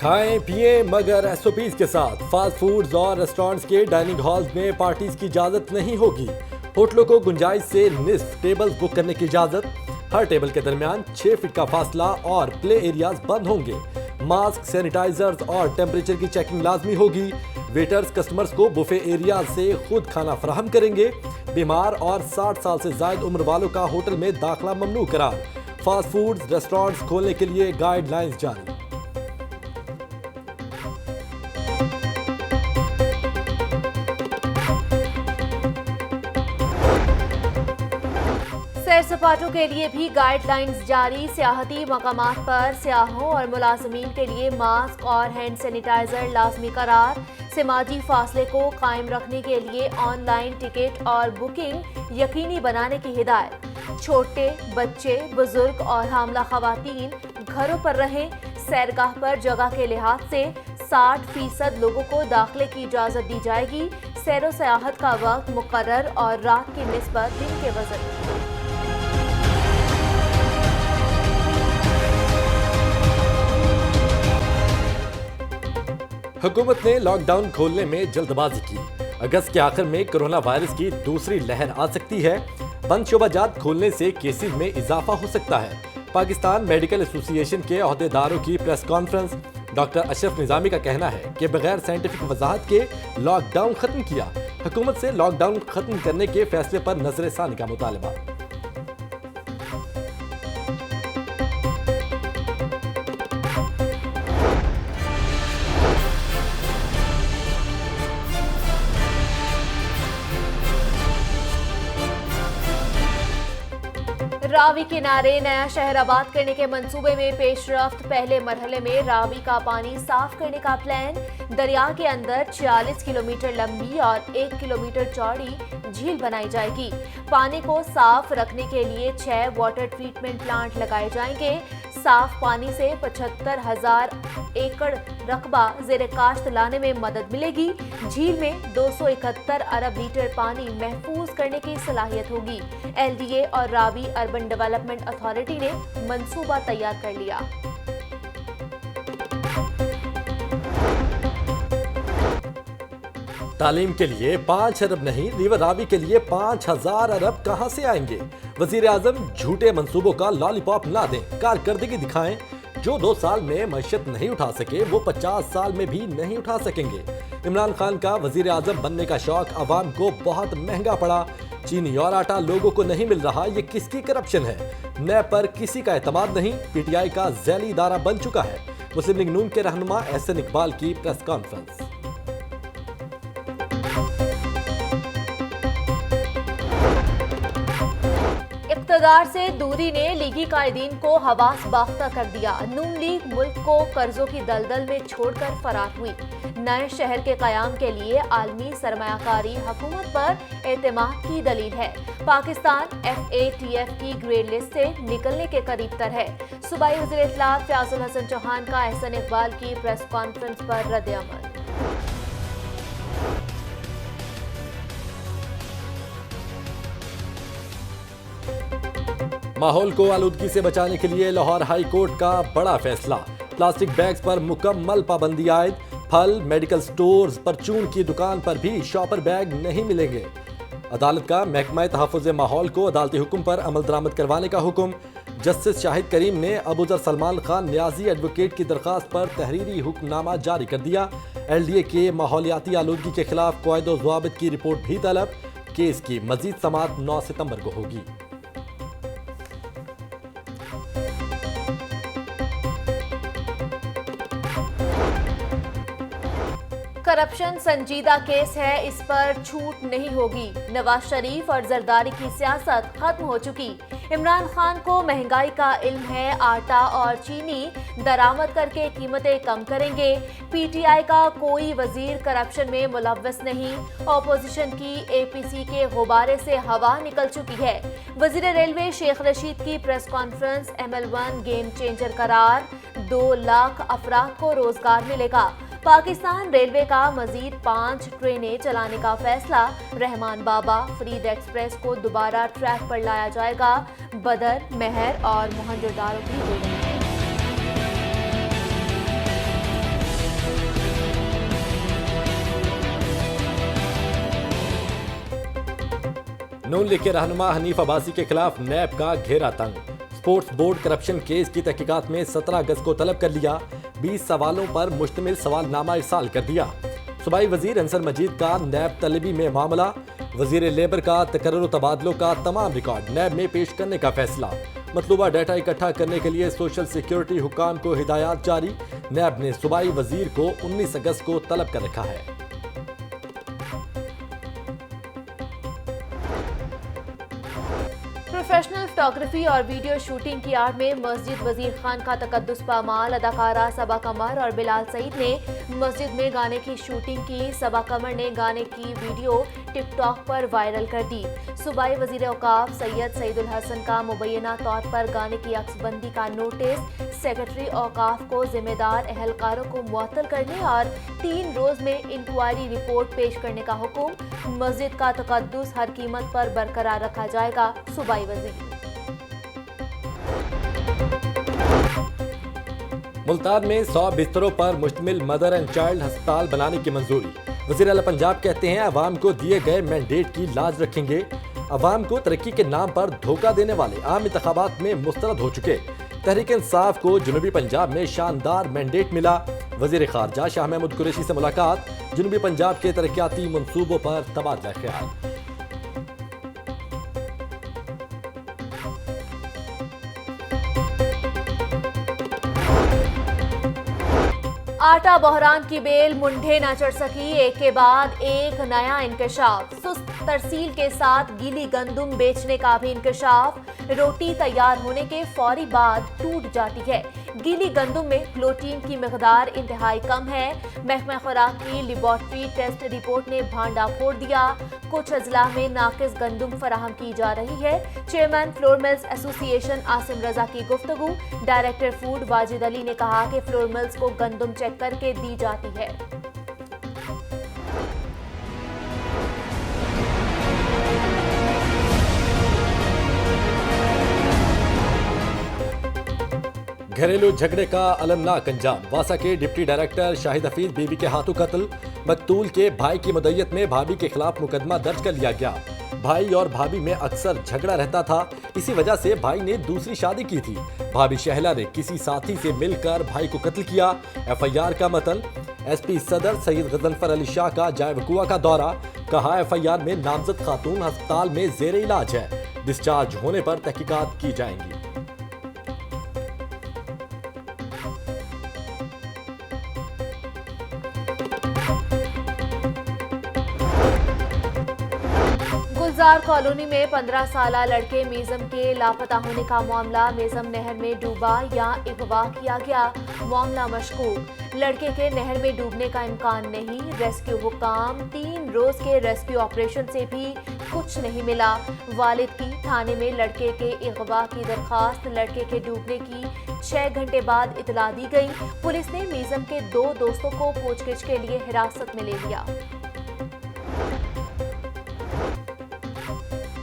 खाएं पिएं मगर एसओपीज के साथ। फास्ट फूड्स और रेस्टोरेंट्स के डाइनिंग हॉल्स में पार्टीज की इजाजत नहीं होगी। होटलों को गुंजाइश से निस्फ टेबल्स बुक करने की इजाजत। हर टेबल के दरमियान 6 फीट का फासला और प्ले एरियाज बंद होंगे। मास्क, सैनिटाइजर्स और टेम्परेचर की चेकिंग लाजमी होगी। वेटर्स कस्टमर्स को बुफे एरिया से खुद खाना फराहम करेंगे। बीमार और 60 साल से ज्यादा उम्र वालों का होटल में दाखिला ममनू करार। फास्ट फूड्स रेस्टोरेंट्स खोलने के लिए गाइडलाइंस जारी। सैर सपाटों के लिए भी गाइडलाइंस जारी। सियाहती मकामात पर सियाहों और मुलाजमीन के लिए मास्क और हैंड सैनिटाइजर लाजमी करार। समाजी फासले को कायम रखने के लिए ऑनलाइन टिकट और बुकिंग यकीनी बनाने की हिदायत। छोटे बच्चे, बुजुर्ग और हामला खवातीन घरों पर रहें। सैरगाह पर जगह के लिहाज से 60% लोगों को दाखिले की इजाजत दी जाएगी। सैरो सयाहत का वक्त मुकर्रर और रात की निस्बत दिन के वजन। हुकूमत ने लॉकडाउन खोलने में जल्दबाजी की। अगस्त के आखिर में कोरोना वायरस की दूसरी लहर आ सकती है। बंद शोबाजात खोलने से केसेस में इजाफा हो सकता है। पाकिस्तान मेडिकल एसोसिएशन के अहदेदारों की press conference. Doctor Ashraf Nizami का कहना है कि बगैर साइंटिफिक वजाहत के लॉकडाउन खत्म किया। हुकूमत से लॉकडाउन खत्म करने के फैसले पर नजरसानी का मुतालबा। रावी किनारे नया शहर आबाद करने के मंसूबे में पेशरफ्त। पहले मरहले में रावी का पानी साफ करने का प्लान। दरिया के अंदर 46 किलोमीटर लंबी और 1 किलोमीटर चौड़ी झील बनाई जाएगी। पानी को साफ रखने के लिए 6 वाटर ट्रीटमेंट प्लांट लगाए जाएंगे। साफ पानी से 75,000 एकड़ रकबा जेर काश्त लाने में मदद मिलेगी। झील में 271 अरब लीटर पानी महफूज करने की सलाहियत होगी। LDA और रावी अर्बन डेवलपमेंट अथॉरिटी ने मंसूबा तैयार कर लिया। तालीम के लिए 5 अरब नहीं, रिवर रावी के लिए 5,000 अरब कहां से आएंगे? वजीर आजम झूठे मंसूबों का लॉलीपॉप ना दें, कारकर्दगी दिखाएं। जो 2 साल में मईशत नहीं उठा सके वो 50 साल में भी नहीं उठा सकेंगे। इमरान खान का वजीर आजम बनने का शौक अवाम को बहुत महंगा पड़ा। चीनी और आटा लोगों को नहीं मिल रहा, ये किसकी करप्शन है? नए पर किसी का एतमाद नहीं। PTI का झैली इदारा बन चुका है। मुस्लिम लीग नून के रहनुमा एहसन इकबाल की प्रेस कॉन्फ्रेंस। इक़्तिदार से दूरी ने लीगी कायदीन को हवास बाख्ता कर दिया। नून लीग मुल्क को कर्जों की दलदल में छोड़कर फरार हुई। नए शहर के क़याम के लिए आलमी सरमायाकारी हुकूमत पर एतमाद की दलील है। पाकिस्तान FATF की ग्रे लिस्ट से निकलने के करीब तर है। सूबाई वज़ीर इत्तलात फ़याज़ुल हसन चौहान का एहसन इकबाल की प्रेस कॉन्फ्रेंस पर रद्द-ए-अमल। माहौल को आलूदगी से बचाने के लिए लाहौर हाई कोर्ट का बड़ा फैसला। प्लास्टिक बैग्स पर मुकम्मल पाबंदी आयद। फल, मेडिकल स्टोर्स, परचून की दुकान पर भी शॉपर बैग नहीं मिलेंगे। अदालत का महकमा तहफ़्फ़ुज़ माहौल को अदालती हुक्म पर अमल दरामद करवाने का हुक्म। जस्टिस शाहिद करीम ने अबूजर सलमान खान न्याजी एडवोकेट की दरख्वास्त पर तहरीरी हुक्मनामा जारी कर दिया। LDA के माहौलियाती आलूदगी के खिलाफ क़वाइद व ज़वाबित की रिपोर्ट भी तलब। केस की मजीद समाअत 9 सितंबर को होगी। करप्शन संजीदा केस है, इस पर छूट नहीं होगी। नवाज शरीफ और जरदारी की सियासत खत्म हो चुकी। इमरान खान को महंगाई का इल्म है। आटा और चीनी दरामद करके कीमतें कम करेंगे। PTI का कोई वजीर करप्शन में मुलव्वस नहीं। अपोजिशन की APC के गुब्बारे से हवा निकल चुकी है। वजीर रेलवे शेख रशीद की press conference. ML1 game changer करार। 2 लाख अफराद को रोजगार मिलेगा। पाकिस्तान रेलवे का मजीद 5 ट्रेनें चलाने का फैसला। रहमान बाबा फरीद एक्सप्रेस को दोबारा ट्रैक पर लाया जाएगा। बदर, महर और मोहनजोदारो की जोड़ी। नून लीग के रहनुमा हनीफ अब्बासी के खिलाफ नैब का घेरा तंग। स्पोर्ट्स बोर्ड करप्शन केस की तहकीकात में 17 अगस्त को तलब कर लिया। 20 सवालों पर मुश्तमिल सवालनामा इरसाल कर दिया। सूबाई वजीर अंसर मजीद का नैब तलबी में मामला। वजीर लेबर का तकर्रुर तबादलों का तमाम रिकॉर्ड नैब में पेश करने का फैसला। मतलूबा डाटा इकट्ठा करने के लिए सोशल सिक्योरिटी हुकाम को हिदायत जारी। नैब ने सूबाई वजीर को 19 अगस्त को तलब कर रखा है। प्रोफेशनल फोटोग्राफी और वीडियो शूटिंग की आड़ में मस्जिद वजीर खान का तकद्दुस पामाल। अदाकारा सबा कमर और बिलाल सईद ने मस्जिद में गाने की शूटिंग की। सबा कमर ने गाने की वीडियो टिकटॉक पर वायरल कर दी। सूबाई वजीर औकाफ सैयद सईदुल हसन का मुबैना तौर पर गाने की अक्सबंदी का नोटिस। सेक्रेटरी औकाफ को जिम्मेदार अहलकारों को मुअत्तल करने और 3 रोज में इंक्वायरी रिपोर्ट पेश करने का हुक्म। मस्जिद का तकद्दुस हर कीमत पर बरकरार रखा जाएगा। सूबाई वजीर। मुल्तान में 100 बिस्तरों पर मुश्तमिल मदर एंड चाइल्ड अस्पताल बनाने की मंजूरी। वज़ीर आला पंजाब कहते हैं अवाम को दिए गए मैंडेट की लाज रखेंगे। अवाम को तरक्की के नाम पर धोखा देने वाले आम इंतखाबात में मुस्तरद हो चुके। तहरीक इंसाफ को जनूबी पंजाब में शानदार मैंडेट मिला। वज़ीर खारजा शाह महमूद कुरैशी से मुलाकात। जनूबी पंजाब के तरक्याती मंसूबों पर तबादला ख्याल। आटा बहरान की बेल मुंढे न चढ़ सकी। एक के बाद एक नया इंकशाफ। सुस्त तरसील के साथ गीली गंदुम बेचने का भी इंकशाफ। रोटी तैयार होने के फौरी बाद टूट जाती है। गीली गंदुम में प्रोटीन की मिकदार इंतहाई कम है। महकमा खुराक की लेबॉर्ट्री टेस्ट रिपोर्ट ने भांडा फोड़ दिया। कुछ अजला में नाकिस गंदुम फराहम की जा रही है। Chairman flour mills association Asim Raza की गुफ्तगू। डायरेक्टर फूड वाजिद अली ने कहा कि फ्लोर मिल्स को गंदुम चेक करके दी जाती है। घरेलू झगड़े का अलमनाक अंजाम। वासा के डिप्टी डायरेक्टर शाहिद हफीज बीवी के हाथों कत्ल। मकतूल के भाई की मदय्यत में भाभी के खिलाफ मुकदमा दर्ज कर लिया गया। भाई और भाभी में अक्सर झगड़ा रहता था। इसी वजह से भाई ने दूसरी शादी की थी। भाभी शहला ने किसी साथी से मिलकर भाई को कत्ल किया। एफआईआर का मतन। एसपी सदर सईद गजनफर अली शाह का जाए वकुआ का दौरा। कहा एफआईआर में नामजद खातून अस्पताल में जेर इलाज है। डिस्चार्ज होने पर तहकीकात की जाएंगी। गुलजार कॉलोनी में 15 साला लड़के मीज़म के लापता होने का मामला। मीज़म नहर में डूबा या अगवा किया गया। मामला मशकूक। लड़के के नहर में डूबने का इम्कान नहीं। रेस्क्यू हुकाम। 3 रोज के रेस्क्यू ऑपरेशन से भी कुछ नहीं मिला। वालिद की थाने में लड़के के अगवा की दरखास्त। लड़के के डूबने की 6 घंटे बाद इतला दी गई। पुलिस ने मीज़म के 2 दोस्तों को पूछगिछ के लिए हिरासत में ले लिया।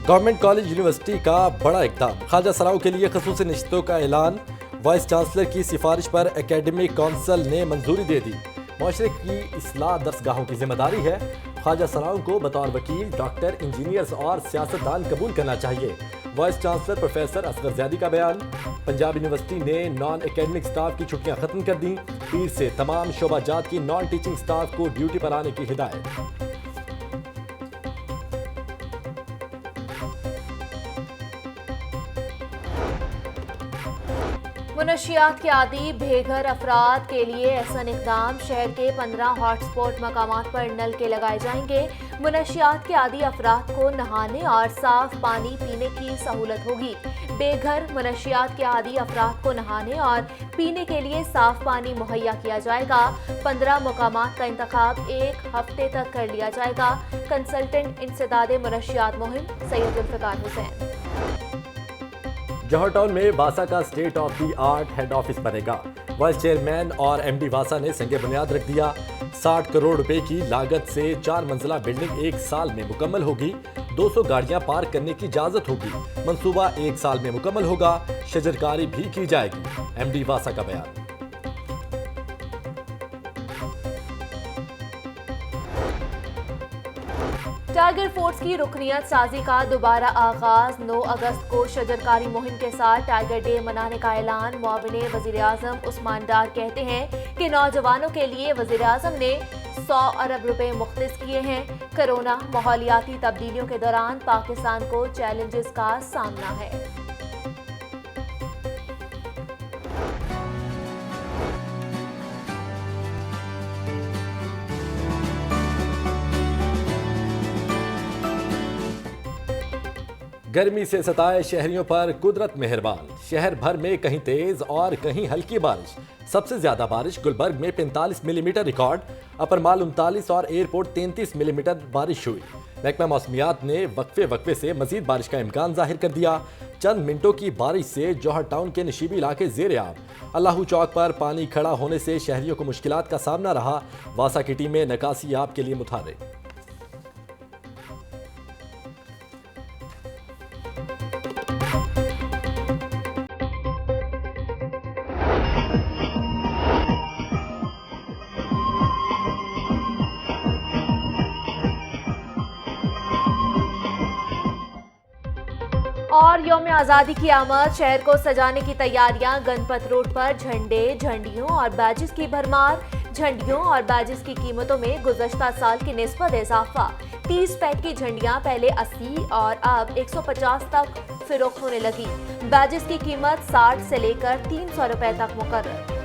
गवर्नमेंट कॉलेज यूनिवर्सिटी का बड़ा इकदाम। ख्वाजा सराओं के लिए खसूसी नशिस्तों का ऐलान। वाइस चांसलर की सिफारिश पर एकेडमिक काउंसिल ने मंजूरी दे दी। माशरे की इस्लाह दरसगाहों की जिम्मेदारी है। ख्वाजा सराओं को बतौर वकील, डॉक्टर, इंजीनियर्स और सियासतदान कबूल करना चाहिए। Vice chancellor professor Asghar Zaidi का बयान। पंजाब यूनिवर्सिटी ने नॉन एकेडमिक स्टाफ की छुट्टियां खत्म कर दी। पीर से तमाम शोबाजात की नॉन टीचिंग स्टाफ को ड्यूटी पर आने की हिदायत। मुनशियात के आदी बेघर अफराद के लिए एहसन इकदाम। शहर के 15 हॉटस्पॉट मकामात पर नल के लगाए जाएंगे। मुनशियात के आदी अफराद को नहाने और साफ पानी पीने की सहूलत होगी। बेघर मुनशियात के आदी अफराद को नहाने और पीने के लिए साफ पानी मुहैया किया जाएगा। 15 मकामात का इंतखाब 1 हफ्ते तक कर लिया जाएगा। कंसल्टेंट इंसदादे मुनशियात मुहिम सैयद जुल्फ़िकार हुसैन। जौहर टाउन में वासा का state of the art head office बनेगा। वाइस चेयरमैन और एमडी वासा ने संगे बुनियाद रख दिया। 60 करोड़ रुपए की लागत से 4 मंजिला बिल्डिंग 1 साल में मुकम्मल होगी। 200 गाड़ियां पार्क करने की इजाजत होगी। मंसूबा 1 साल में मुकम्मल होगा। शजरकारी भी की जाएगी। एमडी वासा का बयान। टाइगर फोर्स की रुकनियत साजी का दोबारा आगाज। 9 अगस्त को शजरकारी मुहिम के साथ टाइगर डे मनाने का ऐलान। मुआविन वज़ीर-ए-आज़म उस्मान डार कहते हैं कि नौजवानों के लिए वज़ीर-ए-आज़म ने 100 अरब रुपए मुख्तस किए हैं। कोरोना माहौलियाती तब्दीलियों के दौरान पाकिस्तान को चैलेंजेस का सामना है। गर्मी से सताए शहरियों पर कुदरत मेहरबान। शहर भर में कहीं तेज और कहीं हल्की बारिश। सबसे ज्यादा बारिश गुलबर्ग में 45 मिलीमीटर रिकॉर्ड, अपर माल 39 और एयरपोर्ट 33 मिलीमीटर बारिश हुई। महकमा मौसमियात ने वक्फे से मजीद बारिश का इम्कान जाहिर कर दिया। चंद मिनटों की बारिश से जौहर टाउन के नशीबी इलाके ज़ेर-ए-आब। अल्लाहू चौक पर पानी खड़ा होने से शहरियों को मुश्किलात का सामना रहा। वासा की टीमें निकासी आब के लिए मुतहर्रिक। और यौम आज़ादी की आमद, शहर को सजाने की तैयारियां। गणपत रोड पर झंडे, झंडियों और बैजेस की भरमार। झंडियों और बैजेस की कीमतों में गुज़श्ता साल की निस्बत इजाफा। 30 पैक की झंडियां पहले 80 और अब 150 तक फिरोख्त होने लगी। बैजेस की कीमत 60 से लेकर 300 रुपए तक मुकर्रर।